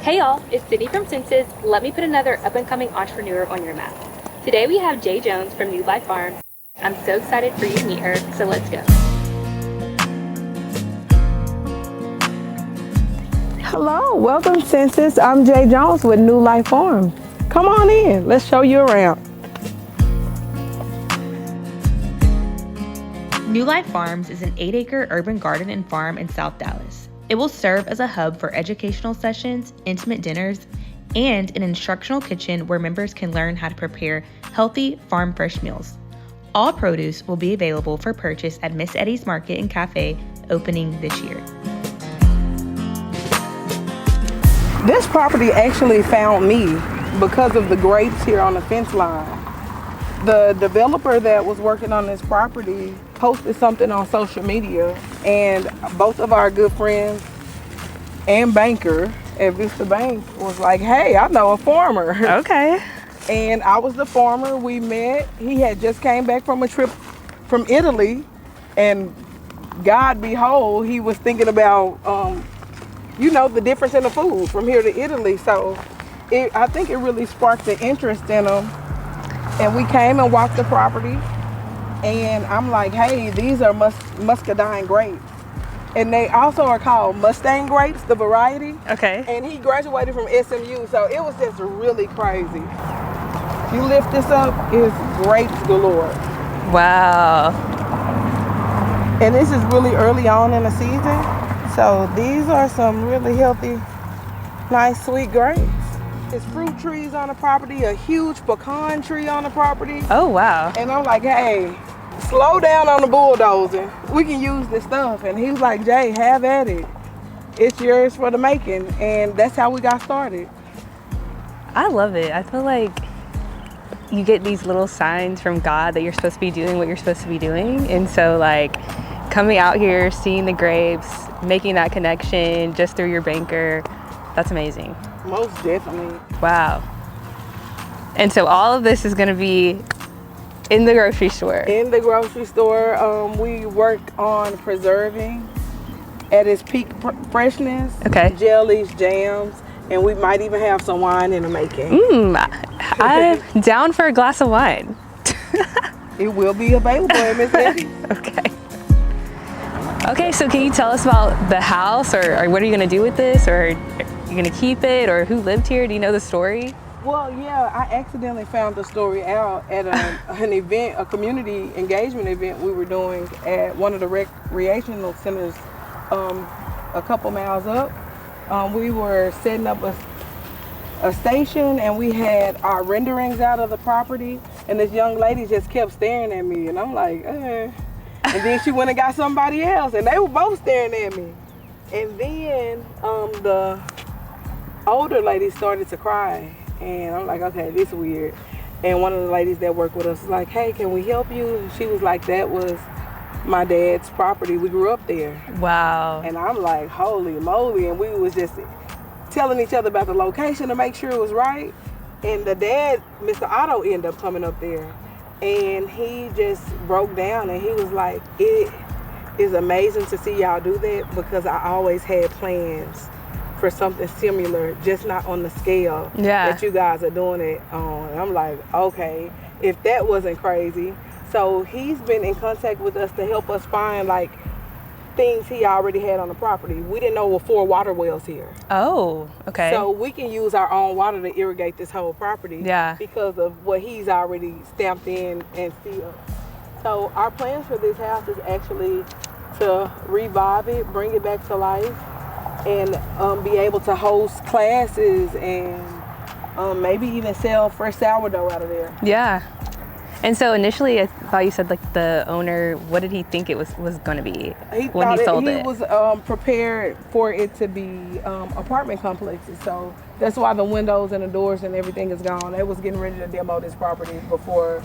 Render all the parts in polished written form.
Hey y'all, it's Sydney from Cynsus. Let me put another up-and-coming entrepreneur on your map. Today we have Jay Jones from New Life Farms. I'm so excited for you to meet her, so let's go. Hello, welcome Cynsus. I'm Jay Jones with New Life Farms. Come on in, let's show you around. New Life Farms is an 8-acre urban garden and farm in South Dallas. It will serve as a hub for educational sessions, intimate dinners, and an instructional kitchen where members can learn how to prepare healthy, farm-fresh meals. All produce will be available for purchase at Miss Eddie's Market and Cafe, opening this year. This property actually found me because of the grapes here on the fence line. The developer that was working on this property posted something on social media, and both of our good friends and banker at Vista Bank was like, hey, I know a farmer. Okay. And I was the farmer. We met. He had just came back from a trip from Italy, and God behold, he was thinking about the difference in the food from here to Italy. So I think it really sparked the interest in him. And we came and walked the property, and I'm like, hey, these are muscadine grapes. And they also are called Mustang grapes, the variety. Okay. And he graduated from SMU, so it was just really crazy. You lift this up, it's grapes galore. Wow. And this is really early on in the season. So these are some really healthy, nice, sweet grapes. There's fruit trees on the property, a huge pecan tree on the property. Oh, wow. And I'm like, hey, slow down on the bulldozer. We can use this stuff. And he was like, Jay, have at it. It's yours for the making. And that's how we got started. I love it. I feel like you get these little signs from God that you're supposed to be doing what you're supposed to be doing. And so like coming out here, seeing the grapes, making that connection just through your banker, that's amazing. Most definitely. Wow. And so all of this is going to be in the grocery store. In the grocery store, we work on preserving at its peak freshness. Okay. Jellies, jams, and we might even have some wine in the making. I'm down for a glass of wine. It will be available at Miss Eddie. Okay, so can you tell us about the house, or what are you going to do with this, or are you going to keep it, or who lived here? Do you know the story? Well, yeah, I accidentally found the story out at an event, a community engagement event we were doing at one of the recreational centers a couple miles up. We were setting up a station, and we had our renderings out of the property, and this young lady just kept staring at me, and I'm like, And then she went and got somebody else, and they were both staring at me. And then the older lady started to cry, and I'm like, okay, this is weird. And one of the ladies that worked with us was like, hey, can we help you? And she was like, that was my dad's property. We grew up there. Wow. And I'm like, holy moly. And we was just telling each other about the location to make sure it was right. And the dad, Mr. Otto, ended up coming up there. And he just broke down, and he was like, it is amazing to see y'all do that, because I always had plans for something similar, just not on the scale that you guys are doing it on. And I'm like, okay, if that wasn't crazy. So he's been in contact with us to help us find like things he already had on the property. We didn't know there were 4 water wells here. Oh, okay. So we can use our own water to irrigate this whole property because of what he's already stamped in and sealed. So our plans for this house is actually to revive it, bring it back to life, and be able to host classes and maybe even sell fresh sourdough out of there. Yeah. And so initially, I thought you said like the owner, what did he think it was going to be when he sold it? He was prepared for it to be apartment complexes. So that's why the windows and the doors and everything is gone. They was getting ready to demo this property before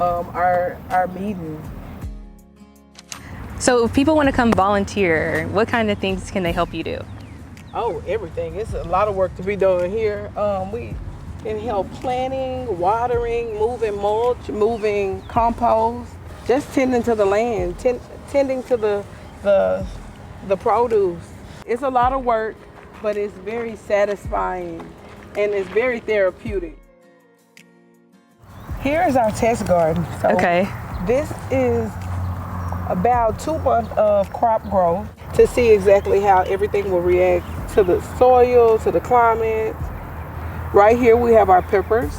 our meeting. So if people want to come volunteer, what kind of things can they help you do? Oh, everything. It's a lot of work to be done here. We can help planting, watering, moving mulch, moving compost, just tending to the land, tending to the produce. It's a lot of work, but it's very satisfying and it's very therapeutic. Here's our test garden. So Okay. this is about 2 months of crop growth to see exactly how everything will react to the soil, to the climate. Right here we have our peppers.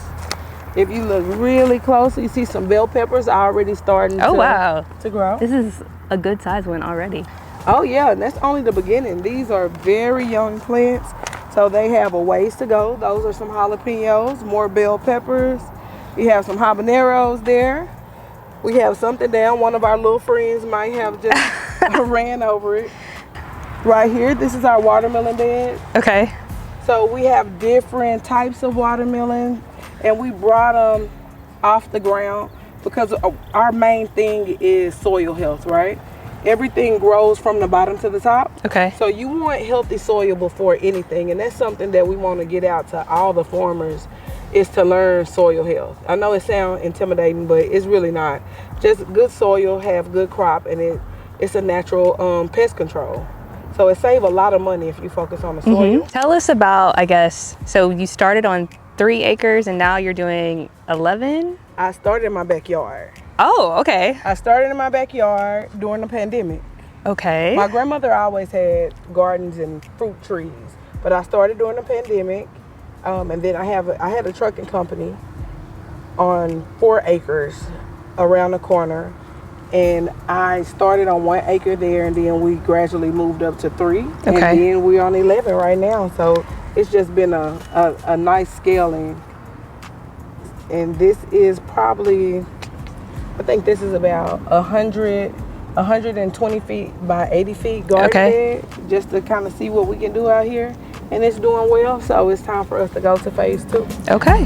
If you look really close, you see some bell peppers already starting wow. to grow. This is a good size one already. Oh yeah, and that's only the beginning. These are very young plants, so they have a ways to go. Those are some jalapenos, more bell peppers. We have some habaneros there. We have something down. One of our little friends might have just ran over it. Right here, this is our watermelon bed. Okay. So we have different types of watermelon, and we brought them off the ground because our main thing is soil health, right? Everything grows from the bottom to the top. Okay. So you want healthy soil before anything, and that's something that we want to get out to all the farmers, is to learn soil health. I know it sounds intimidating, but it's really not. Just good soil have good crop, and it's a natural pest control. So it saves a lot of money if you focus on the soil. Tell us about, I guess, so you started on 3 acres and now you're doing 11? I started in my backyard. Oh, okay. I started in my backyard during the pandemic. Okay. My grandmother always had gardens and fruit trees, but I started during the pandemic, and then I had a trucking company on 4 acres around the corner, and I started on 1 acre there, and then we gradually moved up to 3, and then we're on 11 right now. So it's just been a nice scaling, and this is probably, I think this is about 120 feet by 80 feet garden bed, just to kind of see what we can do out here. And it's doing well, so it's time for us to go to phase 2. Okay.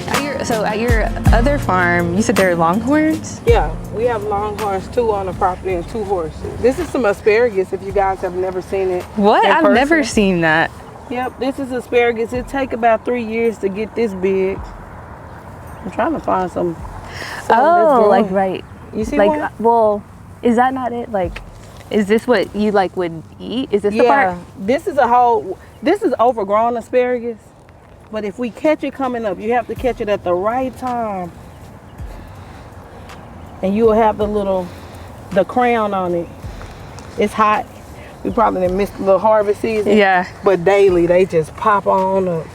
At your other farm, you said there are longhorns? Yeah, we have longhorns, 2 on the property and 2 horses. This is some asparagus if you guys have never seen it. What? in I've person. never seen that. Yep, this is asparagus. It take about 3 years to get this big. I'm trying to find some Oh, like right. You see Like, one? well, is that not it? Like, is this what you like would eat? Is this the part? This is overgrown asparagus. But if we catch it coming up, you have to catch it at the right time. And you will have the crown on it. It's hot. We probably didn't miss the little harvest season. Yeah. But daily, they just pop on up.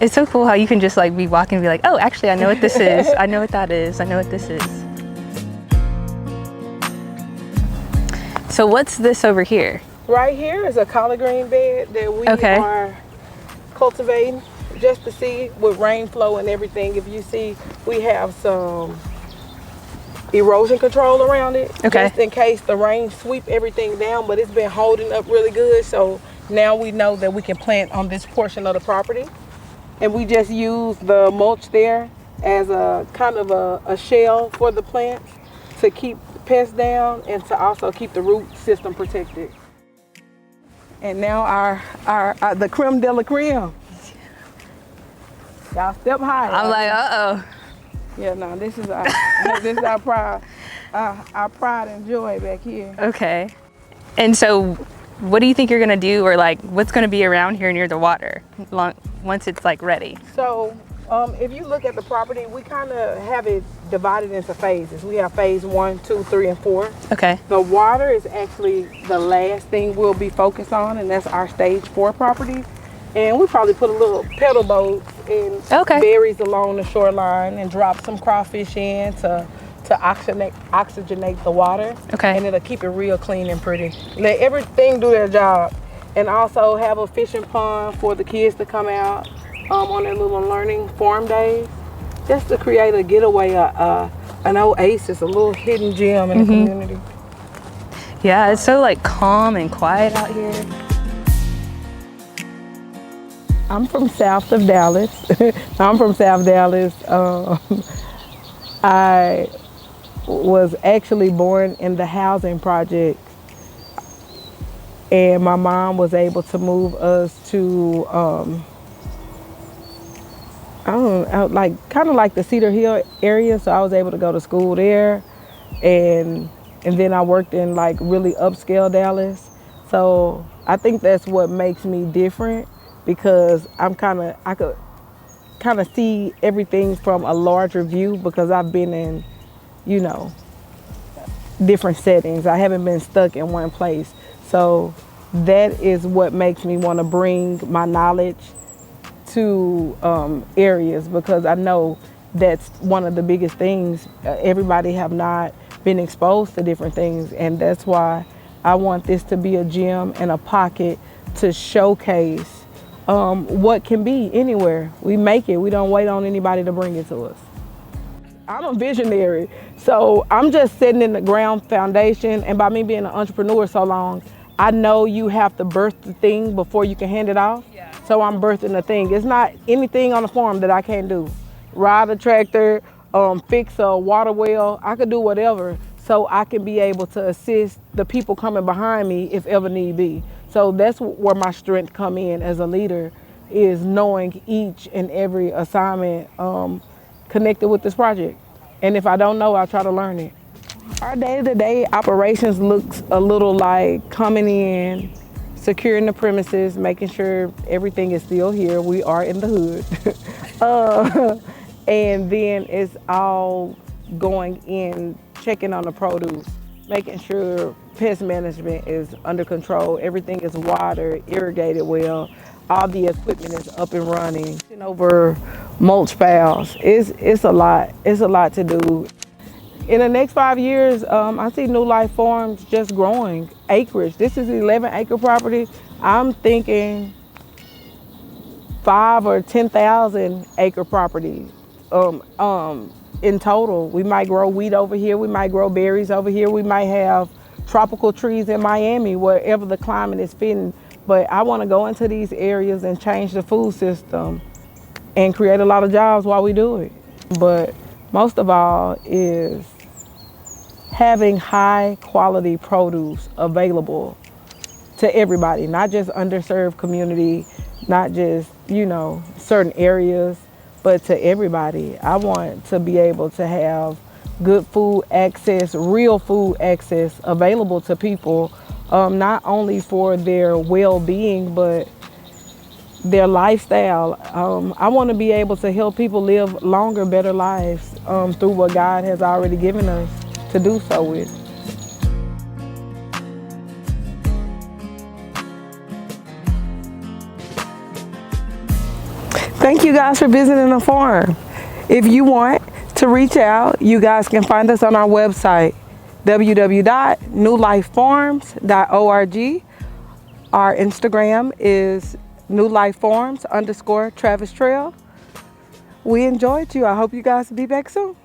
It's so cool how you can just like be walking and be like, oh, actually, I know what this is. I know what that is. I know what this is. So what's this over here? Right here is a collard green bed that we are cultivating just to see with rain flow and everything. If you see, we have some erosion control around it, just in case the rain sweep everything down, but it's been holding up really good. So now we know that we can plant on this portion of the property. And we just use the mulch there as a kind of a shell for the plants to keep pests down and to also keep the root system protected. And now our the creme de la creme. Y'all step high. I'm like, uh-oh. Yeah, no, this is our pride and joy back here. Okay. And so what do you think you're gonna do, or like what's gonna be around here near the water once it's like ready? So if you look at the property, we kind of have it divided into phases. We have phase 1, 2, 3, and 4. Okay. The water is actually the last thing we'll be focused on, and that's our stage 4 property. And we probably put a little pedal boat and berries along the shoreline and drop some crawfish in to oxygenate the water. Okay. And it'll keep it real clean and pretty. Let everything do their job. And also have a fishing pond for the kids to come out on their little learning farm days, just to create a getaway, an oasis, a little hidden gem in the community. Yeah, it's so like calm and quiet out here. I'm from south of Dallas. I was actually born in the housing project, and my mom was able to move us to kind of like the Cedar Hill area, so I was able to go to school there, and then I worked in like really upscale Dallas. So I think that's what makes me different, because I could kind of see everything from a larger view, because I've been in, you know, different settings. I haven't been stuck in one place. So that is what makes me want to bring my knowledge to areas, because I know that's one of the biggest things. Everybody have not been exposed to different things, and that's why I want this to be a gym and a pocket to showcase what can be anywhere. We make it. We don't wait on anybody to bring it to us. I'm a visionary, so I'm just setting in the ground foundation, and by me being an entrepreneur so long, I know you have to birth the thing before you can hand it off. Yeah. So I'm birthing the thing. It's not anything on the farm that I can't do. Ride a tractor, fix a water well, I could do whatever, so I can be able to assist the people coming behind me if ever need be. So that's where my strength come in as a leader, is knowing each and every assignment connected with this project. And if I don't know, I'll try to learn it. Our day-to-day operations looks a little like coming in, securing the premises, making sure everything is still here. We are in the hood. And then it's all going in, checking on the produce, making sure pest management is under control, everything is watered, irrigated well, all the equipment is up and running. Over mulch piles, it's a lot to do. In the next 5 years, I see New Life Farms just growing acreage. This is 11-acre property. I'm thinking 5 or 10,000 acre property in total. We might grow wheat over here. We might grow berries over here. We might have tropical trees in Miami, wherever the climate is fitting. But I want to go into these areas and change the food system and create a lot of jobs while we do it. But most of all is having high quality produce available to everybody, not just underserved community, not just, certain areas, but to everybody. I want to be able to have good food access, real food access available to people, not only for their well-being, but their lifestyle. I want to be able to help people live longer, better lives through what God has already given us to do so with. Thank you guys for visiting the farm. If you want to reach out, you guys can find us on our website, www.newlifefarms.org. Our Instagram is newlifefarms_Travis Trail. We enjoyed you. I hope you guys will be back soon.